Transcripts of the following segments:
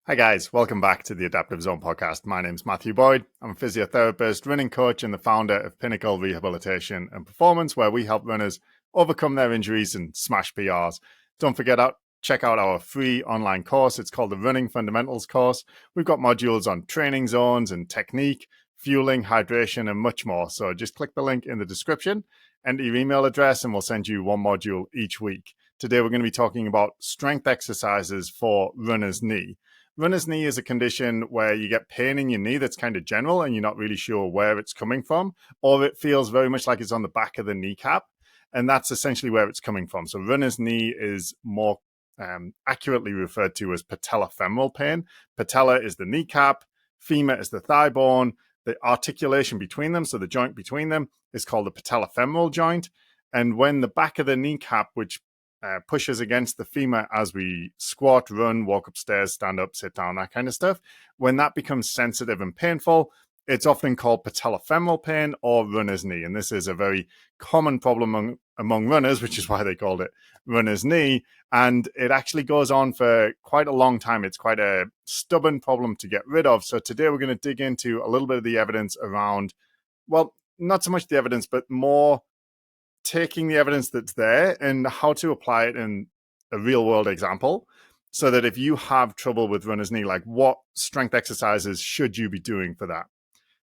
Hi guys, welcome back to the Adaptive Zone podcast. My name's Matthew Boyd. I'm a physiotherapist, running coach, and the founder of Pinnacle Rehabilitation and Performance, where we help runners overcome their injuries and smash PRs. Don't forget check out our free online course. It's called the Running Fundamentals course. We've got modules on training zones and technique, fueling, hydration, and much more. So just click the link in the description, enter your email address, and we'll send you one module each week. Today we're going to be talking about strength exercises for runner's knee. Runner's knee is a condition where you get pain in your knee that's kind of general and you're not really sure where it's coming from, or it feels very much like it's on the back of the kneecap. And that's essentially where it's coming from. So runner's knee is more accurately referred to as patella femoral pain. Patella is the kneecap, femur is the thigh bone, the articulation between them, so the joint between them, is called the patella femoral joint. And when the back of the kneecap, which pushes against the femur as we squat, run, walk upstairs, stand up, sit down, that kind of stuff. When that becomes sensitive and painful, it's often called patellofemoral pain or runner's knee. And this is a very common problem among runners, which is why they called it runner's knee. And it actually goes on for quite a long time. It's quite a stubborn problem to get rid of. So today we're going to dig into a little bit of the evidence around, well, not so much the evidence, but more taking the evidence that's there and how to apply it in a real world example, so that if you have trouble with runner's knee, like what strength exercises should you be doing for that?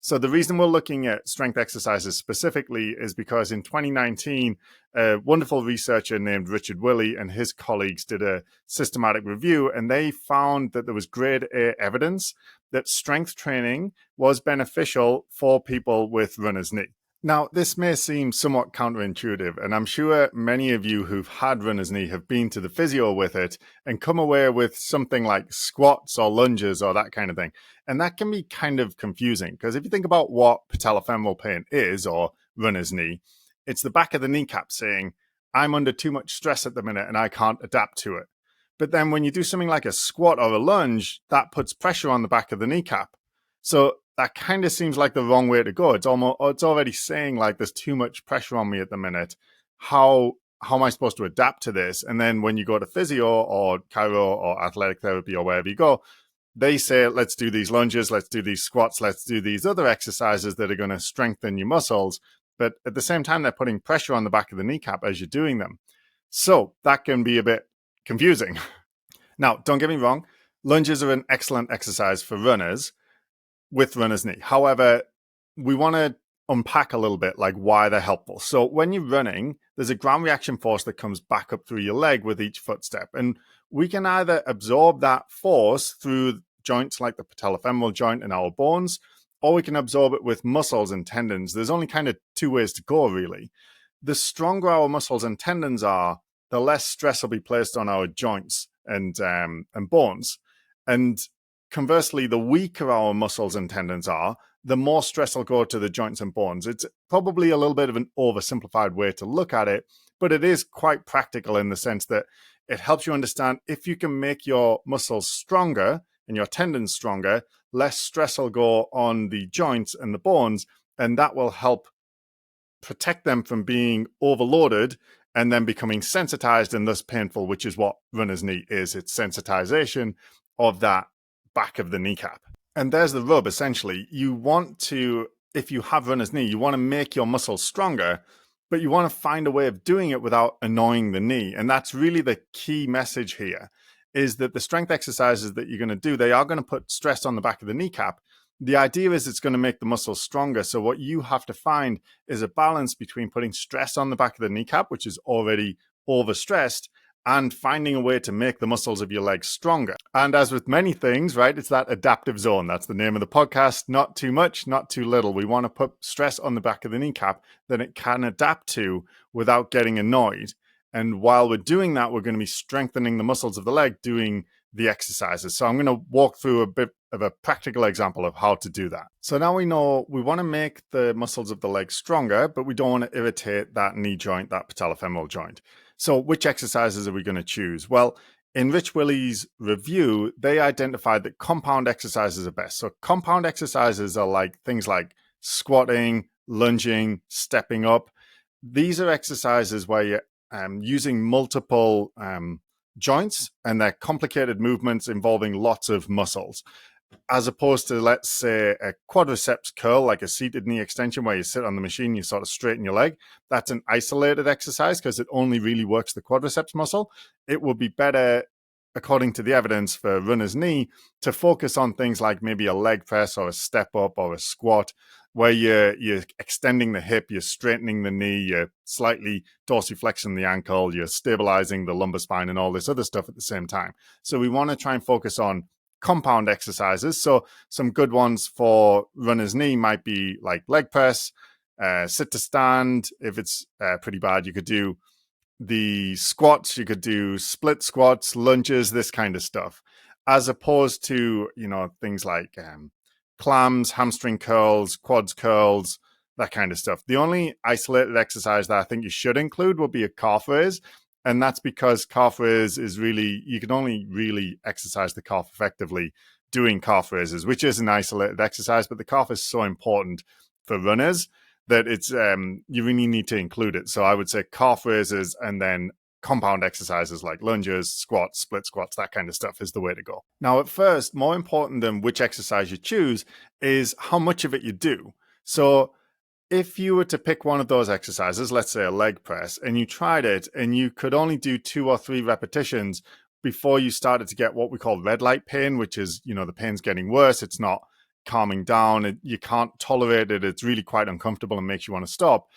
So the reason we're looking at strength exercises specifically is because in 2019, a wonderful researcher named Richard Willey and his colleagues did a systematic review, and they found that there was grade A evidence that strength training was beneficial for people with runner's knee. Now, this may seem somewhat counterintuitive, and I'm sure many of you who've had runner's knee have been to the physio with it and come away with something like squats or lunges or that kind of thing. And that can be kind of confusing, because if you think about what patellofemoral pain is, or runner's knee, it's the back of the kneecap saying, I'm under too much stress at the minute and I can't adapt to it. But then when you do something like a squat or a lunge, that puts pressure on the back of the kneecap. So that kind of seems like the wrong way to go. It's already saying like there's too much pressure on me at the minute. How am I supposed to adapt to this? And then when you go to physio or chiro or athletic therapy or wherever you go, they say, let's do these lunges, let's do these squats, let's do these other exercises that are going to strengthen your muscles. But at the same time, they're putting pressure on the back of the kneecap as you're doing them. So that can be a bit confusing. Now, don't get me wrong. Lunges are an excellent exercise for runners with runner's knee. However, we want to unpack a little bit like why they're helpful. So when you're running, there's a ground reaction force that comes back up through your leg with each footstep. And we can either absorb that force through joints like the patellofemoral joint and our bones, or we can absorb it with muscles and tendons. There's only kind of two ways to go, really. The stronger our muscles and tendons are, the less stress will be placed on our joints and bones. And conversely, the weaker our muscles and tendons are, the more stress will go to the joints and bones. It's probably a little bit of an oversimplified way to look at it, but it is quite practical in the sense that it helps you understand if you can make your muscles stronger and your tendons stronger, less stress will go on the joints and the bones, and that will help protect them from being overloaded and then becoming sensitized and thus painful, which is what runner's knee is. It's sensitization of that back of the kneecap. And there's the rub, essentially. You want to, if you have runner's knee, you want to make your muscles stronger, but you want to find a way of doing it without annoying the knee. And that's really the key message here, is that the strength exercises that you're going to do, they are going to put stress on the back of the kneecap. The idea is it's going to make the muscles stronger. So what you have to find is a balance between putting stress on the back of the kneecap, which is already overstressed, and finding a way to make the muscles of your legs stronger. And as with many things, right, it's that adaptive zone. That's the name of the podcast. Not too much, not too little. We want to put stress on the back of the kneecap that it can adapt to without getting annoyed. And while we're doing that, we're going to be strengthening the muscles of the leg doing the exercises. So I'm going to walk through a bit of a practical example of how to do that. So now we know we want to make the muscles of the leg stronger, but we don't want to irritate that knee joint, that patellofemoral joint. So which exercises are we going to choose? Well, in Rich Willey's review, they identified that compound exercises are best. So compound exercises are like things like squatting, lunging, stepping up. These are exercises where you're using multiple joints and they're complicated movements involving lots of muscles, as opposed to, let's say, a quadriceps curl, like a seated knee extension where you sit on the machine, you sort of straighten your leg. That's an isolated exercise because it only really works the quadriceps muscle. It would be better, according to the evidence, for runner's knee to focus on things like maybe a leg press or a step up or a squat, where you're extending the hip, you're straightening the knee, you're slightly dorsiflexing the ankle, you're stabilizing the lumbar spine and all this other stuff at the same time. So we want to try and focus on compound exercises. So some good ones for runner's knee might be like leg press, sit to stand. If it's pretty bad, you could do the squats, you could do split squats, lunges, this kind of stuff, as opposed to, things like clams, hamstring curls, quads curls, that kind of stuff. The only isolated exercise that I think you should include would be a calf raise. And that's because calf raise is really, you can only really exercise the calf effectively doing calf raises, which is an isolated exercise, but the calf is so important for runners that it's you really need to include it. So I would say calf raises and then compound exercises like lunges, squats, split squats, that kind of stuff is the way to go. Now, at first, more important than which exercise you choose is how much of it you do. So if you were to pick one of those exercises, let's say a leg press, and you tried it and you could only do 2 or 3 repetitions before you started to get what we call red light pain, which is, the pain's getting worse. It's not calming down. You can't tolerate it. It's really quite uncomfortable and makes you want to stop.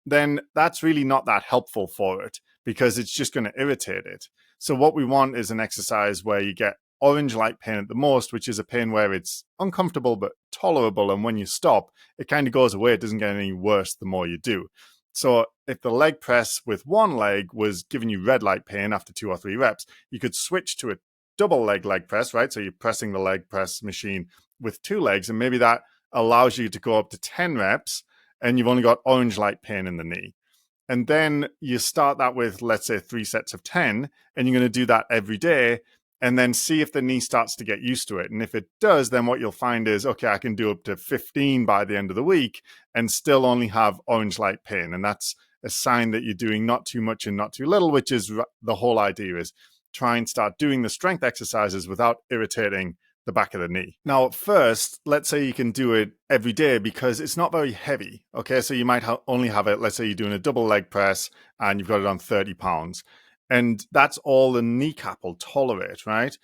Then that's really not that helpful for it because it's just going to irritate it. So what we want is an exercise where you get orange light pain at the most, which is a pain where it's uncomfortable but tolerable. And when you stop, it kind of goes away. It doesn't get any worse the more you do. So if the leg press with one leg was giving you red light pain after 2 or 3 reps, you could switch to a double leg press, right? So you're pressing the leg press machine with 2 legs, and maybe that allows you to go up to 10 reps and you've only got orange light pain in the knee. And then you start that with, let's say, 3 sets of 10, and you're going to do that every day and then see if the knee starts to get used to it. And if it does, then what you'll find is, okay, I can do up to 15 by the end of the week and still only have orange light pain. And that's a sign that you're doing not too much and not too little, which is the whole idea, is try and start doing the strength exercises without irritating the back of the knee. Now, at first, let's say you can do it every day because it's not very heavy. Okay, so you might only have it, let's say you're doing a double leg press and you've got it on 30 pounds. And that's all the kneecap will tolerate, right?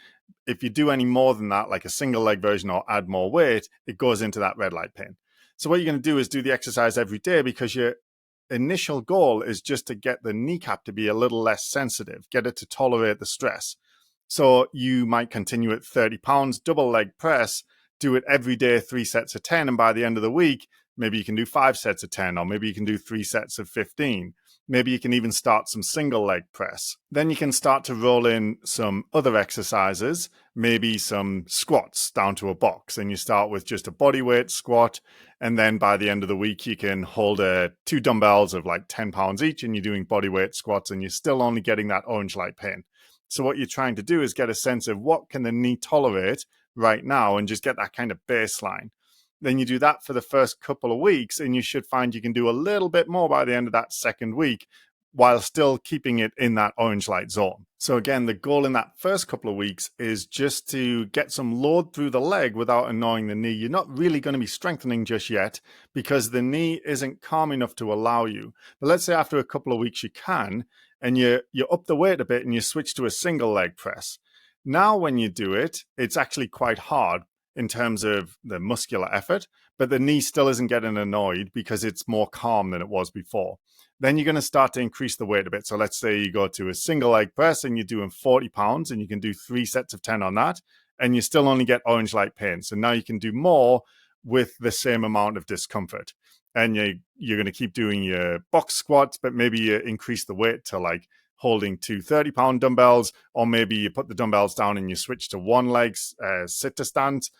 If you do any more than that, like a single leg version or add more weight, it goes into that red light pain. So what you're going to do is do the exercise every day because your initial goal is just to get the kneecap to be a little less sensitive, get it to tolerate the stress. So you might continue at 30 pounds, double leg press, do it every day, 3 sets of 10. And by the end of the week, maybe you can do 5 sets of 10, or maybe you can do 3 sets of 15. Maybe you can even start some single leg press. Then you can start to roll in some other exercises, maybe some squats down to a box. And you start with just a body weight squat. And then by the end of the week, you can hold 2 dumbbells of like 10 pounds each, and you're doing body weight squats, and you're still only getting that orange light pain. So what you're trying to do is get a sense of what can the knee tolerate right now and just get that kind of baseline. Then you do that for the first couple of weeks, and you should find you can do a little bit more by the end of that second week while still keeping it in that orange light zone. So again, the goal in that first couple of weeks is just to get some load through the leg without annoying the knee. You're not really going to be strengthening just yet because the knee isn't calm enough to allow you. But let's say after a couple of weeks you can, and you up the weight a bit and you switch to a single leg press. Now when you do it, it's actually quite hard in terms of the muscular effort, but the knee still isn't getting annoyed because it's more calm than it was before. Then you're going to start to increase the weight a bit. So let's say you go to a single leg press and you're doing 40 pounds and you can do 3 sets of 10 on that, and you still only get orange light pain. So now you can do more with the same amount of discomfort. And you're going to keep doing your box squats, but maybe you increase the weight to like holding 2 30-pound dumbbells, or maybe you put the dumbbells down and you switch to one leg sit to stand.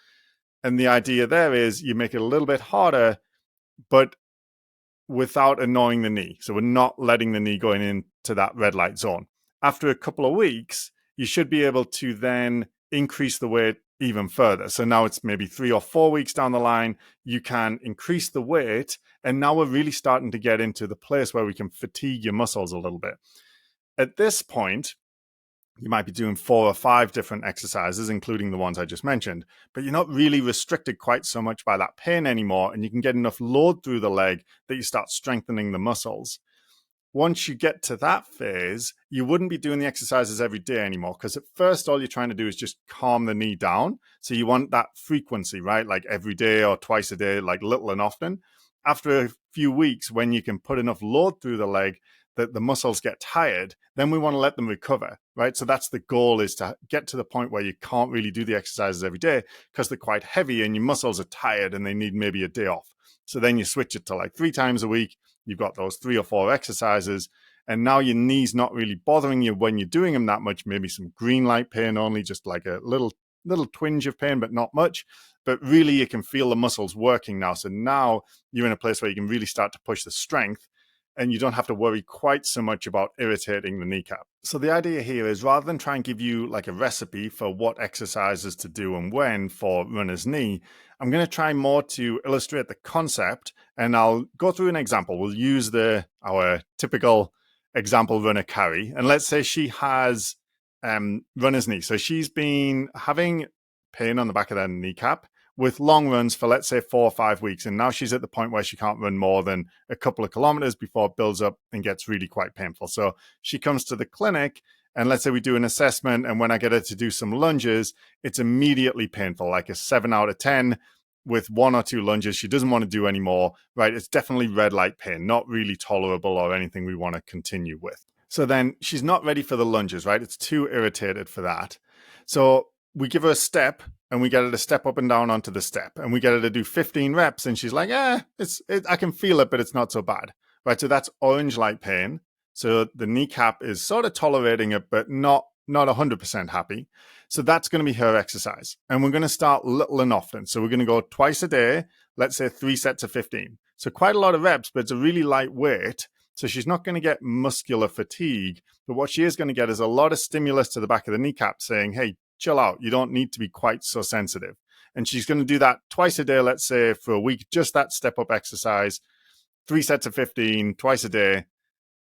And the idea there is you make it a little bit harder, but without annoying the knee. So we're not letting the knee going into that red light zone. After a couple of weeks, you should be able to then increase the weight even further. So now it's maybe 3 or 4 weeks down the line, you can increase the weight. And now we're really starting to get into the place where we can fatigue your muscles a little bit. At this point, You might be doing 4 or 5 different exercises, including the ones I just mentioned, but you're not really restricted quite so much by that pain anymore, and you can get enough load through the leg that you start strengthening the muscles. Once you get to that phase, you wouldn't be doing the exercises every day anymore, because at first all you're trying to do is just calm the knee down. So you want that frequency, right? Like every day or twice a day, like little and often. After a few weeks, when you can put enough load through the leg that the muscles get tired, then we want to let them recover, right? So that's the goal, is to get to the point where you can't really do the exercises every day because they're quite heavy and your muscles are tired and they need maybe a day off. So then you switch it to like 3 times a week. You've got those 3 or 4 exercises, and now your knee's not really bothering you when you're doing them that much. Maybe some green light pain only, just like a little twinge of pain, but not much. But really, you can feel the muscles working now. So now you're in a place where you can really start to push the strength, and you don't have to worry quite so much about irritating the kneecap. So the idea here is, rather than try and give you like a recipe for what exercises to do and when for runner's knee, I'm going to try more to illustrate the concept, and I'll go through an example. We'll use our typical example runner, Carrie, and let's say she has runner's knee. So she's been having pain on the back of their kneecap with long runs for, let's say, 4 or 5 weeks. And now she's at the point where she can't run more than a couple of kilometers before it builds up and gets really quite painful. So she comes to the clinic, and let's say we do an assessment, and when I get her to do some lunges, it's immediately painful, like a 7 out of 10 with 1 or 2 lunges. She doesn't want to do anymore, right? It's definitely red light pain, not really tolerable or anything we want to continue with. So then she's not ready for the lunges, right? It's too irritated for that. So we give her a step, and we get her to step up and down onto the step, and we get her to do 15 reps, and she's like, I can feel it, but it's not so bad, right? So that's orange light pain. So the kneecap is sort of tolerating it, but not 100% happy. So that's going to be her exercise. And we're going to start little and often. So we're going to go twice a day, let's say 3 sets of 15. So quite a lot of reps, but it's a really light weight. So she's not going to get muscular fatigue, but what she is going to get is a lot of stimulus to the back of the kneecap saying, hey, chill out. You don't need to be quite so sensitive. And she's going to do that twice a day, let's say for a week, just that step up exercise, 3 sets of 15, twice a day.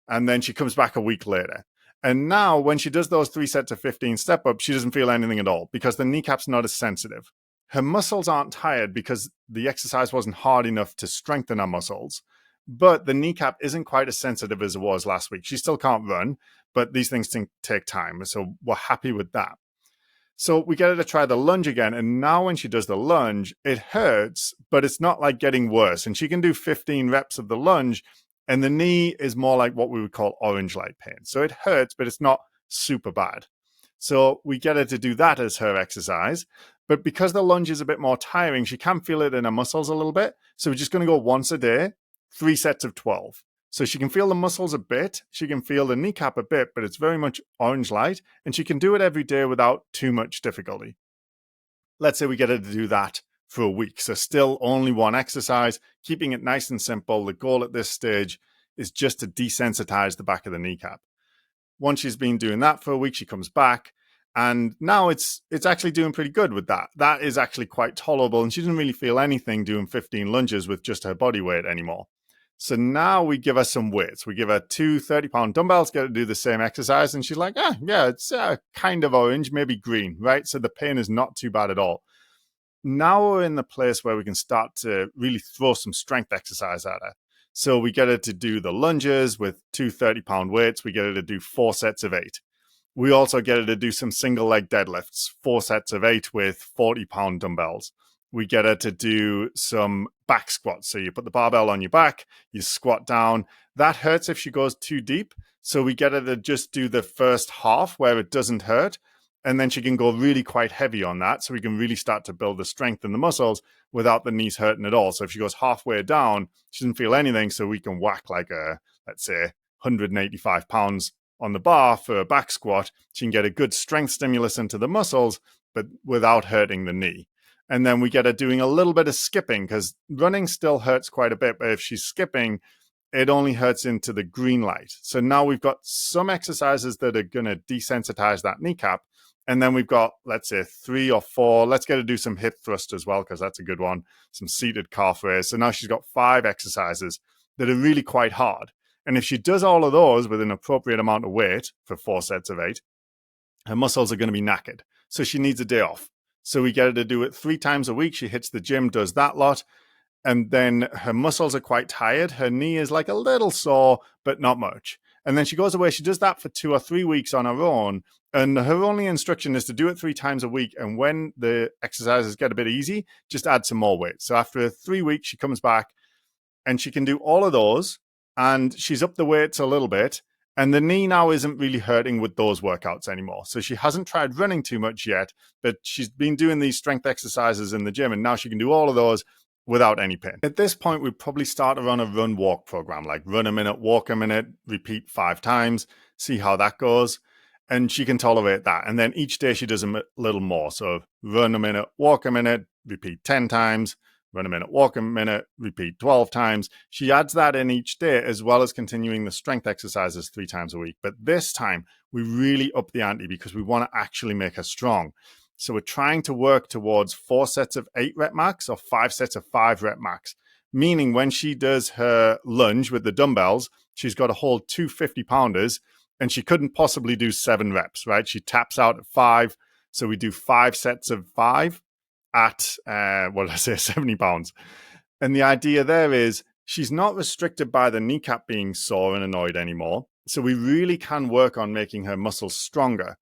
And then she comes back a week later. And now when she does those 3 sets of 15 step ups, she doesn't feel anything at all because the kneecap's not as sensitive. Her muscles aren't tired because the exercise wasn't hard enough to strengthen her muscles. But the kneecap isn't quite as sensitive as it was last week. She still can't run, but these things take time. So we're happy with that. So we get her to try the lunge again. And now when she does the lunge, it hurts, but it's not like getting worse. And she can do 15 reps of the lunge. And the knee is more like what we would call orange light pain. So it hurts, but it's not super bad. So we get her to do that as her exercise. But because the lunge is a bit more tiring, she can feel it in her muscles a little bit. So we're just going to go once a day, 3 sets of 12. So she can feel the muscles a bit, she can feel the kneecap a bit, but it's very much orange light, and she can do it every day without too much difficulty. Let's say we get her to do that for a week. So still only one exercise, keeping it nice and simple. The goal at this stage is just to desensitize the back of the kneecap. Once she's been doing that for a week, she comes back, and now it's actually doing pretty good with that. That is actually quite tolerable, and she doesn't really feel anything doing 15 lunges with just her body weight anymore. So now we give her some weights. We give her 2 30-pound dumbbells, get her to do the same exercise. And she's like, yeah, it's kind of orange, maybe green, right? So the pain is not too bad at all. Now we're in the place where we can start to really throw some strength exercise at her. So we get her to do the lunges with 2 30-pound weights. We get her to do 4 sets of 8. We also get her to do some single leg deadlifts, 4 sets of 8 with 40-pound dumbbells. We get her to do some back squats. So you put the barbell on your back, you squat down. That hurts if she goes too deep. So we get her to just do the first half where it doesn't hurt. And then she can go really quite heavy on that. So we can really start to build the strength in the muscles without the knees hurting at all. So if she goes halfway down, she doesn't feel anything. So we can whack like let's say 185 pounds on the bar for a back squat. She can get a good strength stimulus into the muscles, but without hurting the knee. And then we get her doing a little bit of skipping because running still hurts quite a bit. But if she's skipping, it only hurts into the green light. So now we've got some exercises that are going to desensitize that kneecap. And then we've got, let's say, 3 or 4. Let's get her to do some hip thrust as well, because that's a good one. Some seated calf raise. So now she's got 5 exercises that are really quite hard. And if she does all of those with an appropriate amount of weight for 4 sets of 8, her muscles are going to be knackered. So she needs a day off. So we get her to do it 3 times a week. She hits the gym, does that lot. And then her muscles are quite tired. Her knee is like a little sore, but not much. And then she goes away. She does that for 2 or 3 weeks on her own. And her only instruction is to do it 3 times a week. And when the exercises get a bit easy, just add some more weight. So after 3 weeks, she comes back and she can do all of those. And she's up the weights a little bit. And the knee now isn't really hurting with those workouts anymore. So she hasn't tried running too much yet, but she's been doing these strength exercises in the gym. And now she can do all of those without any pain. At this point, we'd probably start her on a run-walk program, like run a minute, walk a minute, repeat 5 times, see how that goes. And she can tolerate that. And then each day she does a little more. So run a minute, walk a minute, repeat 10 times, run a minute, walk a minute, repeat 12 times. She adds that in each day, as well as continuing the strength exercises 3 times a week. But this time, we really up the ante because we want to actually make her strong. So we're trying to work towards 4 sets of 8 rep max or 5 sets of 5 rep max, meaning when she does her lunge with the dumbbells, she's got to hold 2 50-pounders and she couldn't possibly do 7 reps, right? She taps out at 5. So we do 5 sets of 5 at, 70 pounds. And the idea there is she's not restricted by the kneecap being sore and annoyed anymore. So we really can work on making her muscles stronger.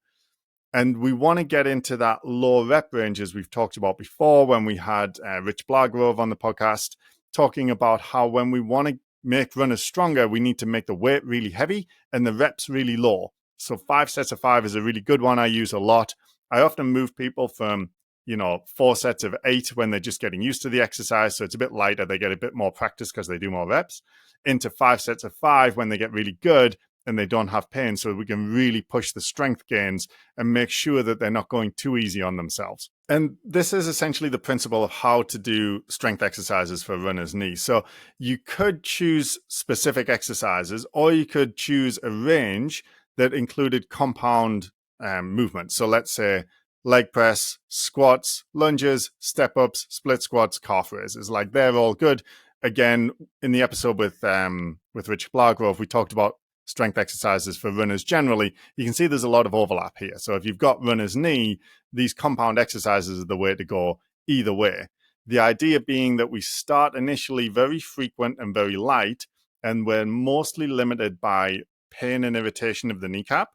And we want to get into that low rep range, as we've talked about before, when we had Rich Blagrove on the podcast, talking about how when we want to make runners stronger, we need to make the weight really heavy and the reps really low. So 5 sets of 5 is a really good one I use a lot. I often move people from 4 sets of 8 when they're just getting used to the exercise. So it's a bit lighter. They get a bit more practice because they do more reps, into 5 sets of 5 when they get really good and they don't have pain. So we can really push the strength gains and make sure that they're not going too easy on themselves. And this is essentially the principle of how to do strength exercises for a runner's knee. So you could choose specific exercises, or you could choose a range that included compound movement. So let's say leg press, squats, lunges, step-ups, split squats, calf raises. Like, they're all good. Again, in the episode with Rich Blagrove, we talked about strength exercises for runners generally. You can see there's a lot of overlap here. So if you've got runner's knee, these compound exercises are the way to go either way. The idea being that we start initially very frequent and very light, and we're mostly limited by pain and irritation of the kneecap.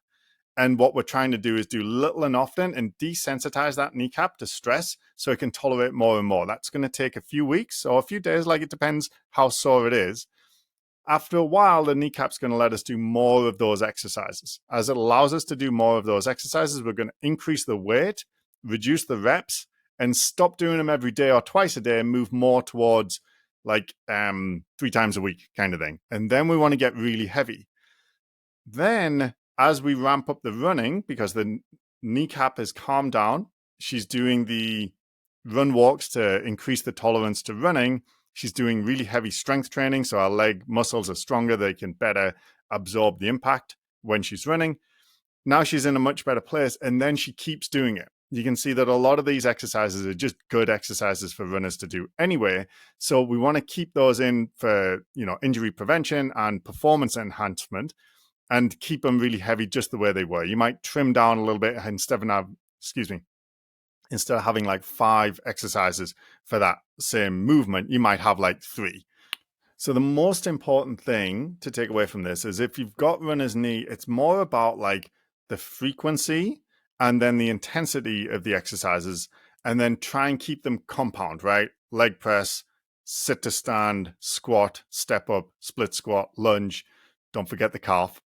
And what we're trying to do is do little and often and desensitize that kneecap to stress so it can tolerate more and more. That's going to take a few weeks or a few days, like it depends how sore it is. After a while, the kneecap's going to let us do more of those exercises. As it allows us to do more of those exercises, we're going to increase the weight, reduce the reps, and stop doing them every day or twice a day and move more towards like 3 times a week kind of thing. And then we want to get really heavy. Then as we ramp up the running, because the kneecap has calmed down, she's doing the run walks to increase the tolerance to running. She's doing really heavy strength training, so our leg muscles are stronger. They can better absorb the impact when she's running. Now she's in a much better place, and then she keeps doing it. You can see that a lot of these exercises are just good exercises for runners to do anyway. So we want to keep those in for, injury prevention and performance enhancement, and keep them really heavy just the way they were. You might trim down a little bit instead of having like 5 exercises for that same movement, you might have like 3. So the most important thing to take away from this is if you've got runner's knee, it's more about like the frequency and then the intensity of the exercises, and then try and keep them compound, right? Leg press, sit to stand, squat, step up, split squat, lunge. Don't forget the calf.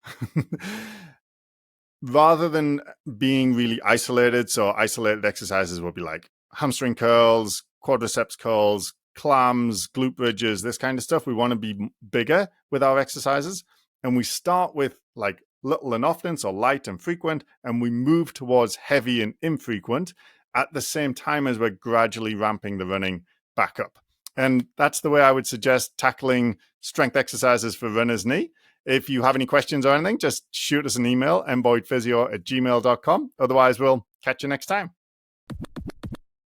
Rather than being really isolated. So isolated exercises would be like hamstring curls, quadriceps curls, clams, glute bridges, this kind of stuff. We want to be bigger with our exercises. And we start with like little and often, so light and frequent, and we move towards heavy and infrequent at the same time as we're gradually ramping the running back up. And that's the way I would suggest tackling strength exercises for runner's knee. If you have any questions or anything, just shoot us an email, mboydphysio@gmail.com. Otherwise, we'll catch you next time.